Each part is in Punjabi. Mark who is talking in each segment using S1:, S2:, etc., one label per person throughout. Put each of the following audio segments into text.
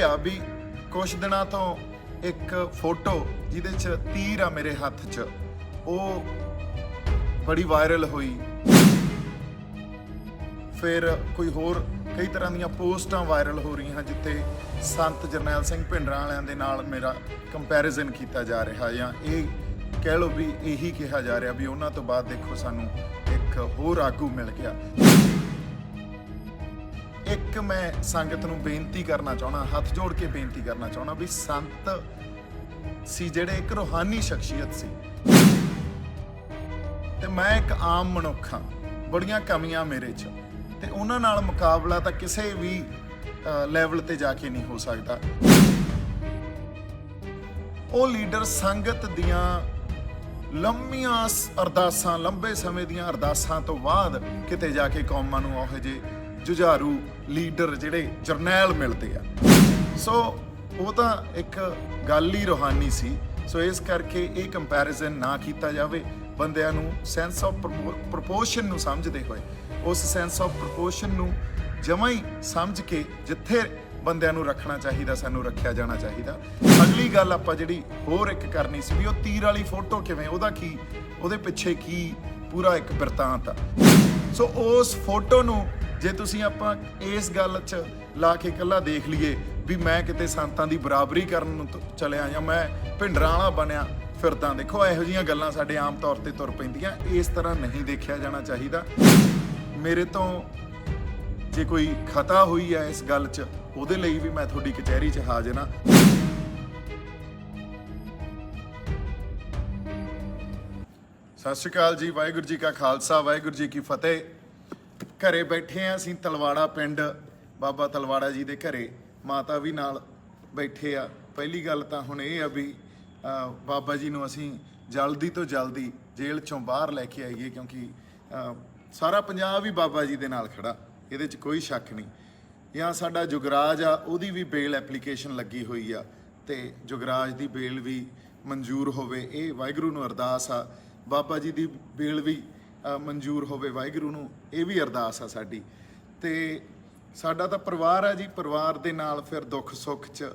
S1: ਇਹ ਆ ਵੀ ਕੁਛ ਦਿਨਾਂ ਤੋਂ ਇੱਕ ਫੋਟੋ ਜਿਹਦੇ 'ਚ ਤੀਰ ਆ ਮੇਰੇ ਹੱਥ 'ਚ, ਉਹ ਬੜੀ ਵਾਇਰਲ ਹੋਈ। ਫਿਰ ਕੋਈ ਹੋਰ ਕਈ ਤਰ੍ਹਾਂ ਦੀਆਂ ਪੋਸਟਾਂ ਵਾਇਰਲ ਹੋ ਰਹੀਆਂ ਜਿੱਥੇ ਸੰਤ ਜਰਨੈਲ ਸਿੰਘ ਭਿੰਡਰਾਂ ਵਾਲਿਆਂ ਦੇ ਨਾਲ ਮੇਰਾ ਕੰਪੈਰੀਜ਼ਨ ਕੀਤਾ ਜਾ ਰਿਹਾ, ਜਾਂ ਇਹ ਕਹਿ ਲਓ ਵੀ ਇਹੀ ਕਿਹਾ ਜਾ ਰਿਹਾ ਵੀ ਉਹਨਾਂ ਤੋਂ ਬਾਅਦ ਦੇਖੋ ਸਾਨੂੰ ਇੱਕ ਹੋਰ ਆਗੂ ਮਿਲ ਗਿਆ। ਇੱਕ ਮੈਂ ਸੰਗਤ ਨੂੰ ਬੇਨਤੀ ਕਰਨਾ ਚਾਹੁੰਦਾ, ਹੱਥ ਜੋੜ ਕੇ ਬੇਨਤੀ ਕਰਨਾ ਚਾਹੁੰਦਾ ਵੀ ਸੰਤ ਸੀ ਜਿਹੜੇ ਇੱਕ ਰੂਹਾਨੀ ਸ਼ਖਸੀਅਤ ਸੀ, ਤੇ ਮੈਂ ਇੱਕ ਆਮ ਮਨੁੱਖ ਹਾਂ, ਬੜੀਆਂ ਕਮੀਆਂ ਮੇਰੇ 'ਚ, ਤੇ ਉਹਨਾਂ ਨਾਲ ਮੁਕਾਬਲਾ ਤਾਂ ਕਿਸੇ ਵੀ ਲੈਵਲ ਤੇ ਜਾ ਕੇ ਨਹੀਂ ਹੋ ਸਕਦਾ। ਉਹ ਲੀਡਰ ਸੰਗਤ ਦੀਆਂ ਲੰਮੀਆਂ ਅਰਦਾਸਾਂ, ਲੰਬੇ ਸਮੇਂ ਦੀਆਂ ਅਰਦਾਸਾਂ ਤੋਂ ਬਾਅਦ ਕਿਤੇ ਜਾ ਕੇ ਕੌਮਾਂ ਨੂੰ ਉਹੋ ਜਿਹੇ ਜੁਝਾਰੂ ਲੀਡਰ ਜਿਹੜੇ ਜਰਨੈਲ ਮਿਲਦੇ ਆ। ਸੋ ਉਹ ਤਾਂ ਇੱਕ ਗੱਲ ਹੀ ਰੂਹਾਨੀ ਸੀ। ਸੋ ਇਸ ਕਰਕੇ ਇਹ ਕੰਪੈਰੀਜ਼ਨ ਨਾ ਕੀਤਾ ਜਾਵੇ। ਬੰਦਿਆਂ ਨੂੰ ਸੈਂਸ ਆਫ ਪ੍ਰਪੋਰਸ਼ਨ ਨੂੰ ਸਮਝਦੇ ਹੋਏ, ਉਸ ਸੈਂਸ ਆਫ ਪ੍ਰਪੋਰਸ਼ਨ ਨੂੰ ਜਮਾਂ ਹੀ ਸਮਝ ਕੇ ਜਿੱਥੇ ਬੰਦਿਆਂ ਨੂੰ ਰੱਖਣਾ ਚਾਹੀਦਾ ਸਾਨੂੰ ਰੱਖਿਆ ਜਾਣਾ ਚਾਹੀਦਾ। ਅਗਲੀ ਗੱਲ ਆਪਾਂ ਜਿਹੜੀ ਹੋਰ ਇੱਕ ਕਰਨੀ ਸੀ ਵੀ ਉਹ ਤੀਰ ਵਾਲੀ ਫੋਟੋ ਕਿਵੇਂ, ਉਹਦਾ ਕੀ, ਉਹਦੇ ਪਿੱਛੇ ਕੀ ਪੂਰਾ ਇੱਕ ਬਿਰਤਾਂਤ ਆ। ਸੋ ਉਸ ਫੋਟੋ ਨੂੰ ਜੇ ਤੁਸੀਂ ਆਪਾਂ ਇਸ ਗੱਲ 'ਚ ਲਾ ਕੇ ਇਕੱਲਾ ਦੇਖ ਲਈਏ ਵੀ ਮੈਂ ਕਿਤੇ ਸੰਤਾਂ ਦੀ ਬਰਾਬਰੀ ਕਰਨ ਨੂੰ ਚਲਿਆ ਜਾਂ ਮੈਂ ਭਿੰਡਰਾਂ ਵਾਲਾ ਬਣਿਆ ਫਿਰਦਾ, ਦੇਖੋ ਇਹੋ ਜਿਹੀਆਂ ਗੱਲਾਂ ਸਾਡੇ ਆਮ ਤੌਰ ਤੇ ਤੁਰ ਪੈਂਦੀਆਂ। ਇਸ ਤਰ੍ਹਾਂ ਨਹੀਂ ਦੇਖਿਆ ਜਾਣਾ ਚਾਹੀਦਾ। ਮੇਰੇ ਤੋਂ ਜੇ ਕੋਈ ਖਤਾ ਹੋਈ ਹੈ ਇਸ ਗੱਲ 'ਚ, ਉਹਦੇ ਲਈ ਵੀ ਮੈਂ ਤੁਹਾਡੀ ਕਚਹਿਰੀ 'ਚ ਹਾਜ਼ਰ ਹਾਂ। ਸਤਿ ਸ਼੍ਰੀ ਅਕਾਲ ਜੀ। ਵਾਹਿਗੁਰੂ ਜੀ ਕਾ ਖਾਲਸਾ, ਵਾਹਿਗੁਰੂ ਜੀ ਕੀ ਫਤਿਹ। ਘਰੇ ਬੈਠੇ ਆ ਅਸੀਂ ਤਲਵਾੜਾ ਪਿੰਡ, ਬਾਬਾ ਤਲਵਾੜਾ ਜੀ ਦੇ ਘਰੇ, ਮਾਤਾ ਵੀ ਨਾਲ ਬੈਠੇ ਆ। ਪਹਿਲੀ ਗੱਲ ਤਾਂ ਹੁਣ ਇਹ ਆ ਵੀ ਬਾਬਾ ਜੀ ਨੂੰ ਅਸੀਂ ਜਲਦੀ ਤੋਂ ਜਲਦੀ ਜੇਲ੍ਹ 'ਚੋਂ ਬਾਹਰ ਲੈ ਕੇ ਆਈਏ, ਕਿਉਂਕਿ ਸਾਰਾ ਪੰਜਾਬ ਹੀ ਬਾਬਾ ਜੀ ਦੇ ਨਾਲ ਖੜਾ, ਇਹਦੇ 'ਚ ਕੋਈ ਸ਼ੱਕ ਨਹੀਂ। ਜਾਂ ਸਾਡਾ ਜੁਗਰਾਜ ਆ, ਉਹਦੀ ਵੀ ਬੇਲ ਐਪਲੀਕੇਸ਼ਨ ਲੱਗੀ ਹੋਈ ਆ, ਤੇ ਜੁਗਰਾਜ ਦੀ ਬੇਲ ਵੀ ਮਨਜ਼ੂਰ ਹੋਵੇ, ਇਹ ਵਾਹਿਗੁਰੂ ਨੂੰ ਅਰਦਾਸ ਆ। ਬਾਬਾ ਜੀ ਦੀ ਬੇਲ ਵੀ ਮਨਜ਼ੂਰ ਹੋਵੇ, ਵਾਹਿਗੁਰੂ ਨੂੰ ਇਹ ਵੀ ਅਰਦਾਸ ਆ ਸਾਡੀ। ਤੇ ਸਾਡਾ ਤਾਂ ਪਰਿਵਾਰ ਆ ਜੀ, ਪਰਿਵਾਰ ਦੇ ਨਾਲ ਫਿਰ ਦੁੱਖ ਸੁੱਖ 'ਚ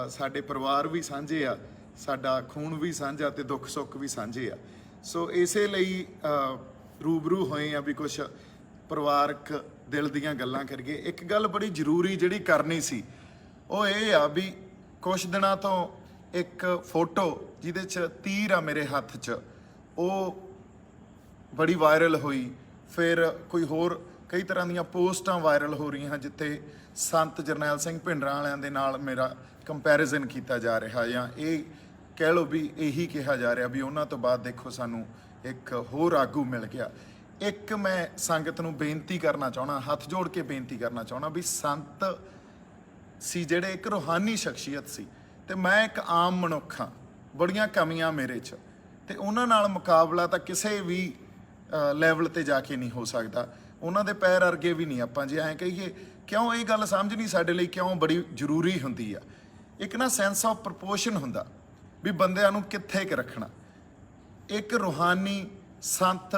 S1: ਸਾਡੇ ਪਰਿਵਾਰ ਵੀ ਸਾਂਝੇ ਆ, ਸਾਡਾ ਖੂਨ ਵੀ ਸਾਂਝਾ ਤੇ ਦੁੱਖ ਸੁੱਖ ਵੀ ਸਾਂਝੇ ਆ। ਸੋ ਇਸੇ ਲਈ ਰੂਬਰੂ ਹੋਏ ਆ ਵੀ ਕੁਛ ਪਰਿਵਾਰਕ ਦਿਲ ਦੀਆਂ ਗੱਲਾਂ ਕਰੀਏ। ਇੱਕ ਗੱਲ ਬੜੀ ਜ਼ਰੂਰੀ ਜਿਹੜੀ ਕਰਨੀ ਸੀ ਉਹ ਇਹ ਆ ਵੀ ਕੁਛ ਦਿਨਾਂ ਤੋਂ ਇੱਕ ਫੋਟੋ ਜਿਹਦੇ 'ਚ ਤੀਰ ਆ ਮੇਰੇ ਹੱਥ 'ਚ, ਉਹ ਬੜੀ ਵਾਇਰਲ ਹੋਈ। ਫਿਰ ਕੋਈ ਹੋਰ ਕਈ ਤਰ੍ਹਾਂ ਦੀਆਂ ਪੋਸਟਾਂ ਵਾਇਰਲ ਹੋ ਰਹੀਆਂ ਜਿੱਥੇ ਸੰਤ ਜਰਨੈਲ ਸਿੰਘ ਭਿੰਡਰਾਂ ਵਾਲਿਆਂ ਦੇ ਨਾਲ ਮੇਰਾ ਕੰਪੈਰੀਜ਼ਨ ਕੀਤਾ ਜਾ ਰਿਹਾ, ਜਾਂ ਇਹ ਕਹਿ ਲਓ ਵੀ ਇਹੀ ਕਿਹਾ ਜਾ ਰਿਹਾ ਵੀ ਉਹਨਾਂ ਤੋਂ ਬਾਅਦ ਦੇਖੋ ਸਾਨੂੰ ਇੱਕ ਹੋਰ ਆਗੂ ਮਿਲ ਗਿਆ। ਇੱਕ ਮੈਂ ਸੰਗਤ ਨੂੰ ਬੇਨਤੀ ਕਰਨਾ ਚਾਹੁੰਦਾ, ਹੱਥ ਜੋੜ ਕੇ ਬੇਨਤੀ ਕਰਨਾ ਚਾਹੁੰਦਾ ਵੀ ਸੰਤ ਸੀ ਜਿਹੜੇ ਇੱਕ ਰੂਹਾਨੀ ਸ਼ਖਸੀਅਤ ਸੀ, ਤੇ ਮੈਂ ਇੱਕ ਆਮ ਮਨੁੱਖ ਹਾਂ, ਬੜੀਆਂ ਕਮੀਆਂ ਮੇਰੇ 'ਚ, ਤੇ ਉਹਨਾਂ ਨਾਲ ਮੁਕਾਬਲਾ ਤਾਂ ਕਿਸੇ ਵੀ ਲੈਵਲ ਤੇ ਜਾ ਕੇ ਨਹੀਂ ਹੋ ਸਕਦਾ। ਉਹਨਾਂ ਦੇ ਪੈਰ ਅਰਗੇ ਵੀ ਨਹੀਂ ਆਪਾਂ ਜੇ ਐਂ ਕਹੀਏ। ਕਿਉਂ ਇਹ ਗੱਲ ਸਮਝਣੀ ਸਾਡੇ ਲਈ ਕਿਉਂ ਬੜੀ ਜ਼ਰੂਰੀ ਹੁੰਦੀ ਆ? ਇੱਕ ਨਾ ਸੈਂਸ ਆਫ ਪ੍ਰਪੋਰਸ਼ਨ ਹੁੰਦਾ ਵੀ ਬੰਦਿਆਂ ਨੂੰ ਕਿੱਥੇ ਕੁ ਰੱਖਣਾ। ਇੱਕ ਰੂਹਾਨੀ ਸੰਤ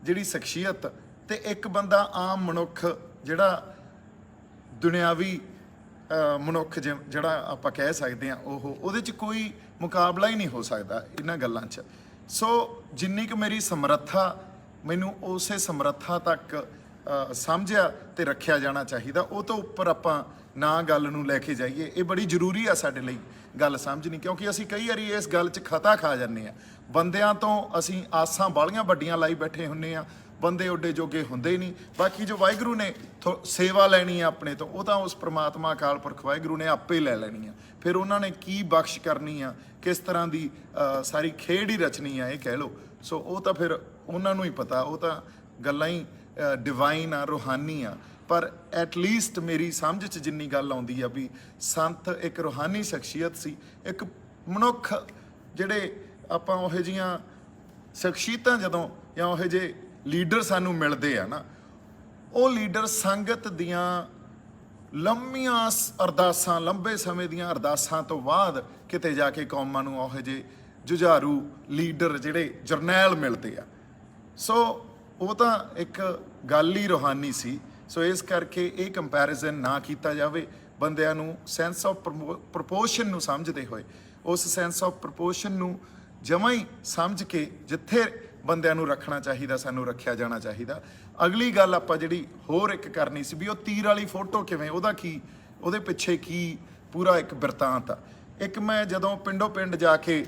S1: ਜਿਹੜੀ ਸ਼ਖਸੀਅਤ, ਤੇ ਇੱਕ ਬੰਦਾ ਆਮ ਮਨੁੱਖ ਜਿਹੜਾ ਦੁਨਿਆਵੀ ਮਨੁੱਖ ਜਿਹੜਾ ਆਪਾਂ ਕਹਿ ਸਕਦੇ ਹਾਂ, ਉਹਦੇ 'ਚ ਕੋਈ ਮੁਕਾਬਲਾ ਹੀ ਨਹੀਂ ਹੋ ਸਕਦਾ ਇਹਨਾਂ ਗੱਲਾਂ 'ਚ। ਸੋ ਜਿੰਨੀ ਕੁ ਮੇਰੀ ਸਮਰੱਥਾ, ਮੈਨੂੰ ਉਸੇ ਸਮਰੱਥਾ ਤੱਕ ਸਮਝਿਆ ਤੇ ਰੱਖਿਆ ਜਾਣਾ ਚਾਹੀਦਾ। ਉਹ ਤੋਂ ਉੱਪਰ ਆਪਾਂ ਨਾ ਗੱਲ ਨੂੰ ਲੈ ਕੇ ਜਾਈਏ। ਇਹ ਬੜੀ ਜ਼ਰੂਰੀ ਆ ਸਾਡੇ ਲਈ ਗੱਲ ਸਮਝਣੀ, ਕਿਉਂਕਿ ਅਸੀਂ ਕਈ ਵਾਰੀ ਇਸ ਗੱਲ 'ਚ ਖਤਾ ਖਾ ਜਾਂਦੇ ਆ। ਬੰਦਿਆਂ ਤੋਂ ਅਸੀਂ ਆਸਾਂ ਬਾਹਲੀਆਂ ਵੱਡੀਆਂ ਲਾਈ ਬੈਠੇ ਹੁੰਦੇ ਆ, ਬੰਦੇ ਓਡੇ ਜੋਗੇ ਹੁੰਦੇ ਨਹੀਂ। ਬਾਕੀ ਜੋ ਵਾਹਿਗੁਰੂ ਨੇ ਸੇਵਾ ਲੈਣੀ ਆ ਆਪਣੇ ਤੋਂ, ਉਹ ਤਾਂ ਉਸ ਪ੍ਰਮਾਤਮਾ ਅਕਾਲ ਪੁਰਖ ਵਾਹਿਗੁਰੂ ਨੇ ਆਪੇ ਲੈ ਲੈਣੀ ਆ। ਫਿਰ ਉਹਨਾਂ ਨੇ ਕੀ ਬਖਸ਼ ਕਰਨੀ ਆ, ਕਿਸ ਤਰ੍ਹਾਂ ਦੀ ਸਾਰੀ ਖੇਡ ਹੀ ਰਚਣੀ ਆ, ਇਹ ਕਹਿ ਲਓ। ਸੋ ਉਹ ਤਾਂ ਫਿਰ ਉਹਨਾਂ ਨੂੰ ਹੀ ਪਤਾ, ਉਹ ਤਾਂ ਗੱਲਾਂ ਹੀ ਡਿਵਾਈਨ ਆ, ਰੂਹਾਨੀ ਆ। ਪਰ ਐਟਲੀਸਟ ਮੇਰੀ ਸਮਝ 'ਚ ਜਿੰਨੀ ਗੱਲ ਆਉਂਦੀ ਆ ਵੀ ਸੰਤ ਇੱਕ ਰੂਹਾਨੀ ਸ਼ਖਸੀਅਤ ਸੀ, ਇੱਕ ਮਨੁੱਖ ਜਿਹੜੇ ਆਪਾਂ ਉਹੋ ਜਿਹੀਆਂ ਸ਼ਖਸੀਅਤਾਂ ਜਦੋਂ ਜਾਂ ਉਹੋ ਜਿਹੇ ਲੀਡਰ ਸਾਨੂੰ ਮਿਲਦੇ ਆ ਨਾ, ਉਹ ਲੀਡਰ ਸੰਗਤ ਦੀਆਂ ਲੰਮੀਆਂ ਅਰਦਾਸਾਂ, ਲੰਬੇ ਸਮੇਂ ਦੀਆਂ ਅਰਦਾਸਾਂ ਤੋਂ ਬਾਅਦ ਕਿਤੇ ਜਾ ਕੇ ਕੌਮਾਂ ਨੂੰ ਉਹੋ ਜਿਹੇ ਜੁਝਾਰੂ ਲੀਡਰ ਜਿਹੜੇ ਜਰਨੈਲ ਮਿਲਦੇ ਆ। ਸੋ ਉਹ ਤਾਂ ਇੱਕ ਗੱਲ ਹੀ ਰੂਹਾਨੀ ਸੀ। ਸੋ ਇਸ ਕਰਕੇ ਇਹ ਕੰਪੈਰੀਜ਼ਨ ਨਾ ਕੀਤਾ ਜਾਵੇ। ਬੰਦਿਆਂ ਨੂੰ ਸੈਂਸ ਆਫ ਪ੍ਰਪੋਰਸ਼ਨ ਨੂੰ ਸਮਝਦੇ ਹੋਏ, ਉਸ ਸੈਂਸ ਆਫ ਪ੍ਰਪੋਰਸ਼ਨ ਨੂੰ ਜਮਾਂ ਹੀ ਸਮਝ ਕੇ ਜਿੱਥੇ ਬੰਦਿਆਂ ਨੂੰ ਰੱਖਣਾ ਚਾਹੀਦਾ ਸਾਨੂੰ ਰੱਖਿਆ ਜਾਣਾ ਚਾਹੀਦਾ। ਅਗਲੀ ਗੱਲ ਆਪਾਂ ਜਿਹੜੀ ਹੋਰ ਇੱਕ ਕਰਨੀ ਸੀ ਵੀ ਉਹ ਤੀਰ ਵਾਲੀ ਫੋਟੋ ਕਿਵੇਂ, ਉਹਦਾ ਕੀ, ਉਹਦੇ ਪਿੱਛੇ ਕੀ ਪੂਰਾ ਇੱਕ ਬਿਰਤਾਂਤ ਆ। ਇੱਕ ਮੈਂ ਜਦੋਂ ਪਿੰਡੋਂ ਪਿੰਡ ਜਾ ਕੇ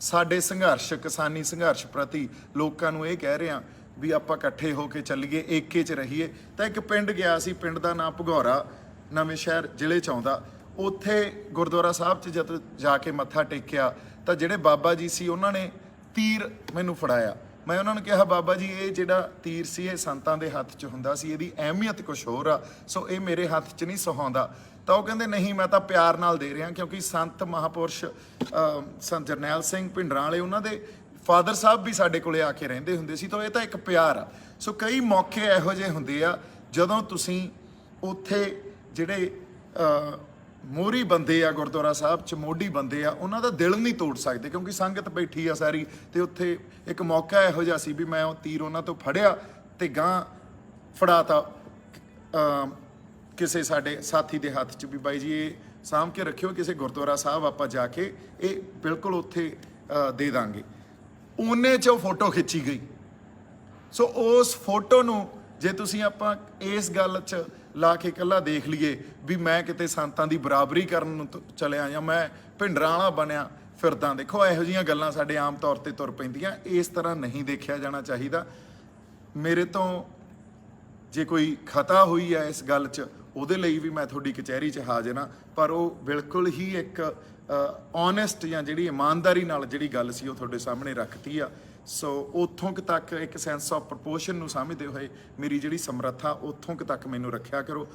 S1: ਸਾਡੇ ਸੰਘਰਸ਼, ਕਿਸਾਨੀ ਸੰਘਰਸ਼ ਪ੍ਰਤੀ ਲੋਕਾਂ ਨੂੰ ਇਹ ਕਹਿ ਰਿਹਾ ਵੀ ਆਪਾਂ ਇਕੱਠੇ ਹੋ ਕੇ ਚੱਲੀਏ, ਏਕੇ 'ਚ ਰਹੀਏ, ਤਾਂ ਇੱਕ ਪਿੰਡ ਗਿਆ ਸੀ, ਪਿੰਡ ਦਾ ਨਾਂ ਭਗੌਰਾ, ਨਵੇਂ ਸ਼ਹਿਰ ਜ਼ਿਲ੍ਹੇ 'ਚ ਆਉਂਦਾ। ਉੱਥੇ ਗੁਰਦੁਆਰਾ ਸਾਹਿਬ 'ਚ ਜਦ ਜਾ ਕੇ ਮੱਥਾ ਟੇਕਿਆ ਤਾਂ ਜਿਹੜੇ ਬਾਬਾ ਜੀ ਸੀ ਉਹਨਾਂ ਨੇ ਤੀਰ ਮੈਨੂੰ ਫੜਾਇਆ। ਮੈਂ ਉਹਨਾਂ ਨੂੰ ਕਿਹਾ ਬਾਬਾ ਜੀ ਇਹ ਜਿਹੜਾ ਤੀਰ ਸੀ ਇਹ ਸੰਤਾਂ ਦੇ ਹੱਥ 'ਚ ਹੁੰਦਾ ਸੀ, ਇਹਦੀ ਅਹਿਮੀਅਤ ਕੁਛ ਹੋਰ ਆ, ਸੋ ਇਹ ਮੇਰੇ ਹੱਥ 'ਚ ਨਹੀਂ ਸੁਹਾਉਂਦਾ। ਤਾਂ ਉਹ ਕਹਿੰਦੇ ਨਹੀਂ ਮੈਂ ਤਾਂ ਪਿਆਰ ਨਾਲ ਦੇ ਰਿਹਾ, ਕਿਉਂਕਿ ਸੰਤ ਮਹਾਂਪੁਰਸ਼ ਸੰਤ ਜਰਨੈਲ ਸਿੰਘ ਭਿੰਡਰਾਂ ਵਾਲੇ ਉਹਨਾਂ ਦੇ ਫਾਦਰ ਸਾਹਿਬ ਵੀ ਸਾਡੇ ਕੋਲੇ ਆ ਕੇ ਰਹਿੰਦੇ ਹੁੰਦੇ ਸੀ, ਤਾਂ ਇਹ ਤਾਂ ਇੱਕ ਪਿਆਰ ਆ। ਸੋ ਕਈ ਮੌਕੇ ਇਹੋ ਜਿਹੇ ਹੁੰਦੇ ਆ ਜਦੋਂ ਤੁਸੀਂ ਉੱਥੇ ਜਿਹੜੇ ਮੋਹਰੀ ਬੰਦੇ ਆ ਗੁਰਦੁਆਰਾ ਸਾਹਿਬ 'ਚ, ਮੋਢੀ ਬੰਦੇ ਆ, ਉਹਨਾਂ ਦਾ ਦਿਲ ਨਹੀਂ ਤੋੜ ਸਕਦੇ ਕਿਉਂਕਿ ਸੰਗਤ ਬੈਠੀ ਆ ਸਾਰੀ। ਤੇ ਉੱਥੇ ਇੱਕ ਮੌਕਾ ਇਹੋ ਜਿਹਾ ਸੀ ਵੀ ਮੈਂ ਉਹ ਤੀਰ ਉਹਨਾਂ ਤੋਂ ਫੜਿਆ ਤੇ ਗਾਂ ਫੜਾਤਾ ਕਿਸੇ ਸਾਡੇ ਸਾਥੀ ਦੇ ਹੱਥ 'ਚ ਵੀ ਬਾਈ ਜੀ ਇਹ ਸਾਂਭ ਕੇ ਰੱਖਿਓ, ਕਿਸੇ ਗੁਰਦੁਆਰਾ ਸਾਹਿਬ ਆਪਾਂ ਜਾ ਕੇ ਇਹ ਬਿਲਕੁਲ ਉੱਥੇ ਦੇ ਦਾਂਗੇ। ਉਹਨੇ 'ਚ ਉਹ ਫੋਟੋ ਖਿੱਚੀ ਗਈ। ਸੋ ਉਸ ਫੋਟੋ ਨੂੰ ਜੇ ਤੁਸੀਂ ਆਪਾਂ ਇਸ ਗੱਲ 'ਚ ਲਾ ਕੇ ਇਕੱਲਾ ਦੇਖ ਲਈਏ ਵੀ ਮੈਂ ਕਿਤੇ ਸੰਤਾਂ ਦੀ ਬਰਾਬਰੀ ਕਰਨ ਨੂੰ ਚਲਿਆ ਜਾਂ ਮੈਂ ਭਿੰਡਰਾਂ ਵਾਲਾ ਬਣਿਆ ਫਿਰਦਾ, ਦੇਖੋ ਇਹੋ ਜਿਹੀਆਂ ਗੱਲਾਂ ਸਾਡੇ ਆਮ ਤੌਰ ਤੇ ਤੁਰ ਪੈਂਦੀਆਂ। ਇਸ ਤਰ੍ਹਾਂ ਨਹੀਂ ਦੇਖਿਆ ਜਾਣਾ ਚਾਹੀਦਾ। ਮੇਰੇ ਤੋਂ ਜੇ ਕੋਈ ਖਤਾ ਹੋਈ ਹੈ ਇਸ ਗੱਲ 'ਚ ਉਹਦੇ ਲਈ ਵੀ ਮੈਂ ਤੁਹਾਡੀ ਕਚਹਿਰੀ 'ਚ ਹਾਜ਼ਰ ਹਾਂ, ਪਰ ਉਹ ਬਿਲਕੁਲ ਹੀ ਇੱਕ ਓਨੈਸਟ ਜਾਂ ਜਿਹੜੀ ਇਮਾਨਦਾਰੀ ਨਾਲ ਜਿਹੜੀ ਗੱਲ ਸੀ ਉਹ ਤੁਹਾਡੇ ਸਾਹਮਣੇ ਰੱਖਤੀ ਆ। ਸੋ ਉੱਥੋਂ ਕੁ ਤੱਕ ਇੱਕ ਸੈਂਸ ਆਫ ਪ੍ਰਪੋਰਸ਼ਨ ਨੂੰ ਸਮਝਦੇ ਹੋਏ ਮੇਰੀ ਜਿਹੜੀ ਸਮਰੱਥਾ ਉੱਥੋਂ ਕੁ ਤੱਕ ਮੈਨੂੰ ਰੱਖਿਆ ਕਰੋ।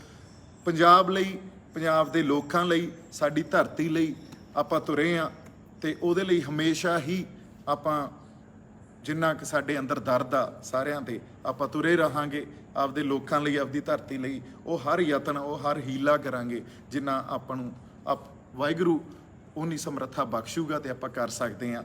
S1: ਪੰਜਾਬ ਲਈ, ਪੰਜਾਬ ਦੇ ਲੋਕਾਂ ਲਈ, ਸਾਡੀ ਧਰਤੀ ਲਈ ਆਪਾਂ ਤੁਰੇ ਹਾਂ ਤੇ ਉਹਦੇ ਲਈ ਹਮੇਸ਼ਾ ਹੀ ਆਪਾਂ ਜਿੰਨਾ ਕਿ ਸਾਡੇ ਅੰਦਰ ਦਰਦ ਆ ਸਾਰਿਆਂ ਦੇ ਆਪਾਂ ਤੁਰੇ ਰਹਾਂਗੇ। ਆਪਦੇ ਲੋਕਾਂ ਲਈ, ਆਪਦੀ ਧਰਤੀ ਲਈ ਉਹ ਹਰ ਯਤਨ, ਉਹ ਹਰ ਹੀਲਾ ਕਰਾਂਗੇ ਜਿੰਨਾ ਆਪਾਂ ਨੂੰ ਵਾਹਿਗੁਰੂ ਉਨੀ ਸਮਰੱਥਾ ਬਖਸ਼ੂਗਾ ਤੇ ਆਪਾਂ ਕਰ ਸਕਦੇ ਹਾਂ।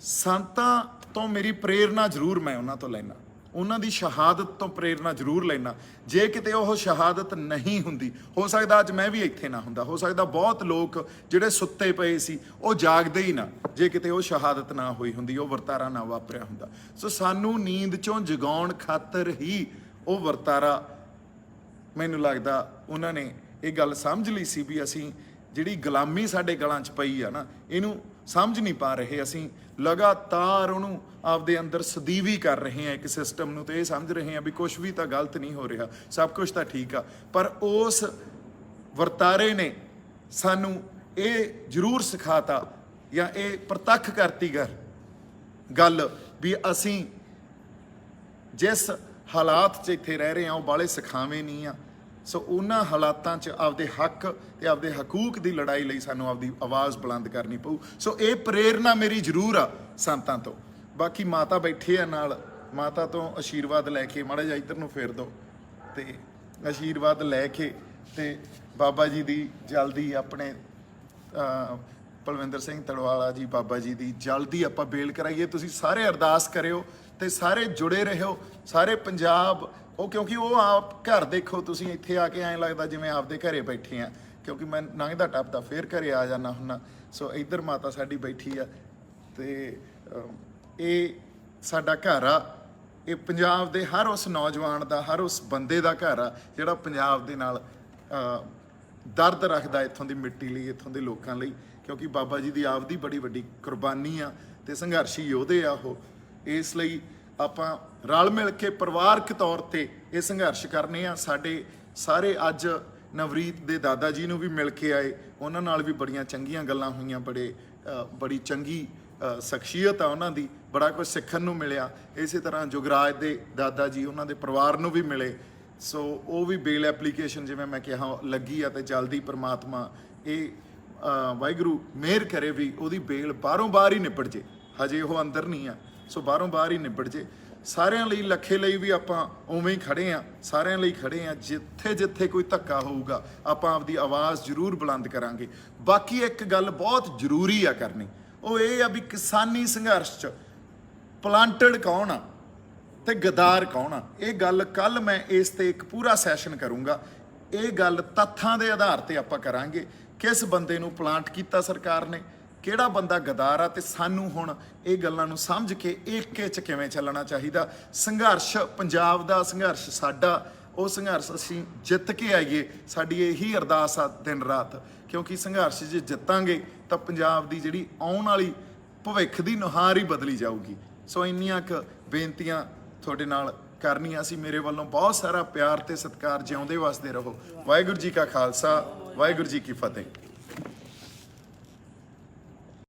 S1: ਸੰਤਾਂ ਤੋਂ ਮੇਰੀ ਪ੍ਰੇਰਨਾ ਜ਼ਰੂਰ ਮੈਂ ਉਹਨਾਂ ਤੋਂ ਲੈਣਾ, ਉਹਨਾਂ ਦੀ ਸ਼ਹਾਦਤ ਤੋਂ ਪ੍ਰੇਰਨਾ ਜ਼ਰੂਰ ਲੈਣਾ। ਜੇ ਕਿਤੇ ਉਹ ਸ਼ਹਾਦਤ ਨਹੀਂ ਹੁੰਦੀ, ਹੋ ਸਕਦਾ ਅੱਜ ਮੈਂ ਵੀ ਇੱਥੇ ਨਾ ਹੁੰਦਾ, ਹੋ ਸਕਦਾ ਬਹੁਤ ਲੋਕ ਜਿਹੜੇ ਸੁੱਤੇ ਪਏ ਸੀ ਉਹ ਜਾਗਦੇ ਹੀ ਨਾ, ਜੇ ਕਿਤੇ ਉਹ ਸ਼ਹਾਦਤ ਨਾ ਹੋਈ ਹੁੰਦੀ, ਉਹ ਵਰਤਾਰਾ ਨਾ ਵਾਪਰਿਆ ਹੁੰਦਾ। ਸੋ ਸਾਨੂੰ ਨੀਂਦ ਚੋਂ ਜਗਾਉਣ ਖਾਤਰ ਹੀ ਉਹ ਵਰਤਾਰਾ, ਮੈਨੂੰ ਲੱਗਦਾ ਉਹਨਾਂ ਨੇ ਇਹ ਗੱਲ ਸਮਝ ਲਈ ਸੀ ਵੀ ਅਸੀਂ ਜਿਹੜੀ ਗੁਲਾਮੀ ਸਾਡੇ ਗਲਾਂ 'ਚ ਪਈ ਆ ਨਾ, ਇਹਨੂੰ ਸਮਝ ਨਹੀਂ ਪਾ ਰਹੇ। ਅਸੀਂ ਲਗਾਤਾਰ ਉਹਨੂੰ ਆਪਦੇ ਅੰਦਰ ਸਦੀਵੀ ਕਰ ਰਹੇ ਹਾਂ ਇੱਕ ਸਿਸਟਮ ਨੂੰ, ਤੇ ਇਹ ਸਮਝ ਰਹੇ ਹਾਂ ਵੀ ਕੁਛ ਵੀ ਤਾਂ ਗਲਤ ਨਹੀਂ ਹੋ ਰਿਹਾ, ਸਭ ਕੁਝ ਤਾਂ ਠੀਕ ਆ। ਪਰ ਉਸ ਵਰਤਾਰੇ ਨੇ ਸਾਨੂੰ ਇਹ ਜ਼ਰੂਰ ਸਿਖਾਤਾ ਜਾਂ ਇਹ ਪ੍ਰਤੱਖ ਕਰਤੀ ਗੱਲ ਵੀ ਅਸੀਂ ਜਿਸ ਹਾਲਾਤ 'ਚ ਇੱਥੇ ਰਹਿ ਰਹੇ ਹਾਂ ਉਹ ਬਾਹਲੇ ਸਿਖਾਵੇਂ ਨਹੀਂ ਆ। ਸੋ ਉਹਨਾਂ ਹਾਲਾਤਾਂ 'ਚ ਆਪਦੇ ਹੱਕ ਤੇ ਆਪਦੇ ਹਕੂਕ ਦੀ ਲੜਾਈ ਲਈ ਸਾਨੂੰ ਆਪਦੀ ਆਵਾਜ਼ ਬੁਲੰਦ ਕਰਨੀ ਪਊ। ਸੋ ਇਹ ਪ੍ਰੇਰਨਾ ਮੇਰੀ ਜ਼ਰੂਰ ਆ ਸੰਤਾਂ ਤੋਂ। ਬਾਕੀ ਮਾਤਾ ਬੈਠੇ ਆ ਨਾਲ, ਮਾਤਾ ਤੋਂ ਆਸ਼ੀਰਵਾਦ ਲੈ ਕੇ ਮਾੜਾ ਜਿਹਾ ਇੱਧਰ ਨੂੰ ਫੇਰ ਦਿਓ ਤੇ ਆਸ਼ੀਰਵਾਦ ਲੈ ਕੇ ਤੇ ਬਾਬਾ ਜੀ ਦੀ ਜਲਦੀ ਆਪਣੇ ਪਲਵਿੰਦਰ ਸਿੰਘ ਤਲਵਾਲਾ ਜੀ ਬਾਬਾ ਜੀ ਦੀ ਜਲਦੀ ਆਪਾਂ ਬੇਲ ਕਰਾਈਏ। ਤੁਸੀਂ ਸਾਰੇ ਅਰਦਾਸ ਕਰਿਓ ਤੇ ਸਾਰੇ ਜੁੜੇ ਰਹੋ, ਸਾਰੇ ਪੰਜਾਬ ਉਹ, ਕਿਉਂਕਿ ਉਹ ਆਪ ਘਰ ਦੇਖੋ ਤੁਸੀਂ ਇੱਥੇ ਆ ਕੇ ਐਂ ਲੱਗਦਾ ਜਿਵੇਂ ਆਪਦੇ ਘਰੇ ਬੈਠੇ ਆ, ਕਿਉਂਕਿ ਮੈਂ ਲੰਘਦਾ ਟੱਪਦਾ ਫੇਰ ਘਰੇ ਆ ਜਾਣਾ ਹੁੰਦਾ। ਸੋ ਇੱਧਰ ਮਾਤਾ ਸਾਡੀ ਬੈਠੀ ਆ ਤੇ ਇਹ ਸਾਡਾ ਘਰ ਆ, ਇਹ ਪੰਜਾਬ ਦੇ ਹਰ ਉਸ ਨੌਜਵਾਨ ਦਾ, ਹਰ ਉਸ ਬੰਦੇ ਦਾ ਘਰ ਆ ਜਿਹੜਾ ਪੰਜਾਬ ਦੇ ਨਾਲ ਦਰਦ ਰੱਖਦਾ ਇੱਥੋਂ ਦੀ ਮਿੱਟੀ ਲਈ, ਇੱਥੋਂ ਦੇ ਲੋਕਾਂ ਲਈ, ਕਿਉਂਕਿ ਬਾਬਾ ਜੀ ਦੀ ਆਪਦੀ ਬੜੀ ਵੱਡੀ ਕੁਰਬਾਨੀ ਆ ਤੇ ਸੰਘਰਸ਼ੀ ਯੋਧੇ ਆ ਉਹ। ਇਸ ਲਈ ਆਪਾਂ ਰਲ ਮਿਲ ਕੇ ਪਰਿਵਾਰਕ ਤੌਰ ਤੇ ਇਹ ਸੰਘਰਸ਼ ਕਰਨੇ ਆ। ਸਾਡੇ ਸਾਰੇ ਅੱਜ ਨਵਰੀਤ ਦੇ ਦਾਦਾ ਜੀ ਨੂੰ ਵੀ ਮਿਲ ਕੇ ਆਏ, ਉਹਨਾਂ ਨਾਲ ਵੀ ਬੜੀਆਂ ਚੰਗੀਆਂ ਗੱਲਾਂ ਹੋਈਆਂ, ਬੜੀ ਚੰਗੀ ਸ਼ਖਸੀਅਤ ਆ ਉਹਨਾਂ ਦੀ, ਬੜਾ ਕੁਝ ਸਿੱਖਣ ਨੂੰ ਮਿਲਿਆ। ਇਸੇ ਤਰ੍ਹਾਂ ਜੁਗਰਾਜ ਦੇ ਦਾਦਾ ਜੀ, ਉਹਨਾਂ ਦੇ ਪਰਿਵਾਰ ਨੂੰ ਵੀ ਮਿਲੇ। ਸੋ ਉਹ ਵੀ ਬੇਲ ਐਪਲੀਕੇਸ਼ਨ ਜਿਵੇਂ ਮੈਂ ਕਿਹਾ ਲੱਗੀ ਆ ਤੇ ਜਲਦੀ ਪ੍ਰਮਾਤਮਾ ਇਹ ਵਾਹਿਗੁਰੂ ਮਿਹਰ ਕਰੇ ਵੀ ਉਹਦੀ ਬੇਲ ਬਾਹਰੋਂ ਬਾਹਰ ਹੀ ਨਿਬੜ ਜੇ, ਹਜੇ ਉਹ ਅੰਦਰ ਨਹੀਂ ਆ, ਸੋ ਬਾਹਰੋਂ ਬਾਹਰ ਹੀ ਨਿਬੜ ਜੇ। ਸਾਰਿਆਂ ਲਈ, ਲੱਖੇ ਲਈ ਵੀ ਆਪਾਂ ਉਵੇਂ ਹੀ ਖੜੇ ਆ, ਸਾਰਿਆਂ ਲਈ ਖੜੇ ਆ। ਜਿੱਥੇ ਜਿੱਥੇ ਕੋਈ ਧੱਕਾ ਹੋਊਗਾ ਆਪਾਂ ਆਪਦੀ ਆਵਾਜ਼ ਜ਼ਰੂਰ ਬੁਲੰਦ ਕਰਾਂਗੇ। ਬਾਕੀ ਇੱਕ ਗੱਲ ਬਹੁਤ ਜ਼ਰੂਰੀ ਆ ਕਰਨੀ, ਉਹ ਇਹ ਆ ਵੀ ਕਿਸਾਨੀ ਸੰਘਰਸ਼ 'ਚ ਪਲਾਂਟਡ ਕੌਣ ਆ ਤੇ ਗਦਾਰ ਕੌਣ ਆ। ਇਹ ਗੱਲ ਕੱਲ ਮੈਂ ਇਸ ਤੇ ਇੱਕ ਪੂਰਾ ਸੈਸ਼ਨ ਕਰੂੰਗਾ। ਇਹ ਗੱਲ ਤੱਥਾਂ ਦੇ ਆਧਾਰ ਤੇ ਆਪਾਂ ਕਰਾਂਗੇ। ਕਿਸ ਬੰਦੇ ਨੂੰ ਪਲਾਂਟ ਕੀਤਾ ਸਰਕਾਰ ਨੇ, ਕਿਹੜਾ ਬੰਦਾ ਗਦਾਰ ਆ, ਤੇ ਸਾਨੂੰ ਹੁਣ ਇਹ ਗੱਲਾਂ ਨੂੰ ਸਮਝ ਕੇ ਏਕੇ 'ਚ ਕਿਵੇਂ ਚੱਲਣਾ ਚਾਹੀਦਾ। ਸੰਘਰਸ਼ ਪੰਜਾਬ ਦਾ, ਸੰਘਰਸ਼ ਸਾਡਾ, ਉਹ ਸੰਘਰਸ਼ ਅਸੀਂ ਜਿੱਤ ਕੇ ਆਈਏ, ਸਾਡੀ ਇਹੀ ਅਰਦਾਸ ਆ ਦਿਨ ਰਾਤ। ਕਿਉਂਕਿ ਸੰਘਰਸ਼ 'ਚ ਜਿੱਤਾਂਗੇ ਤਾਂ ਪੰਜਾਬ ਦੀ ਜਿਹੜੀ ਆਉਣ ਵਾਲੀ ਭਵਿੱਖ ਦੀ ਨੁਹਾਰ ਹੀ ਬਦਲੀ ਜਾਊਗੀ। ਸੋ ਇੰਨੀਆਂ ਕੁ ਬੇਨਤੀਆਂ ਤੁਹਾਡੇ ਨਾਲ ਕਰਨੀਆਂ ਸੀ। ਮੇਰੇ ਵੱਲੋਂ ਬਹੁਤ ਸਾਰਾ ਪਿਆਰ ਤੇ ਸਤਿਕਾਰ। ਜਿਉਂਦੇ ਵਸਦੇ ਰਹੋ। ਵਾਹਿਗੁਰੂ ਜੀ ਕਾ ਖਾਲਸਾ, ਵਾਹਿਗੁਰੂ ਜੀ ਕੀ ਫਤਿਹ।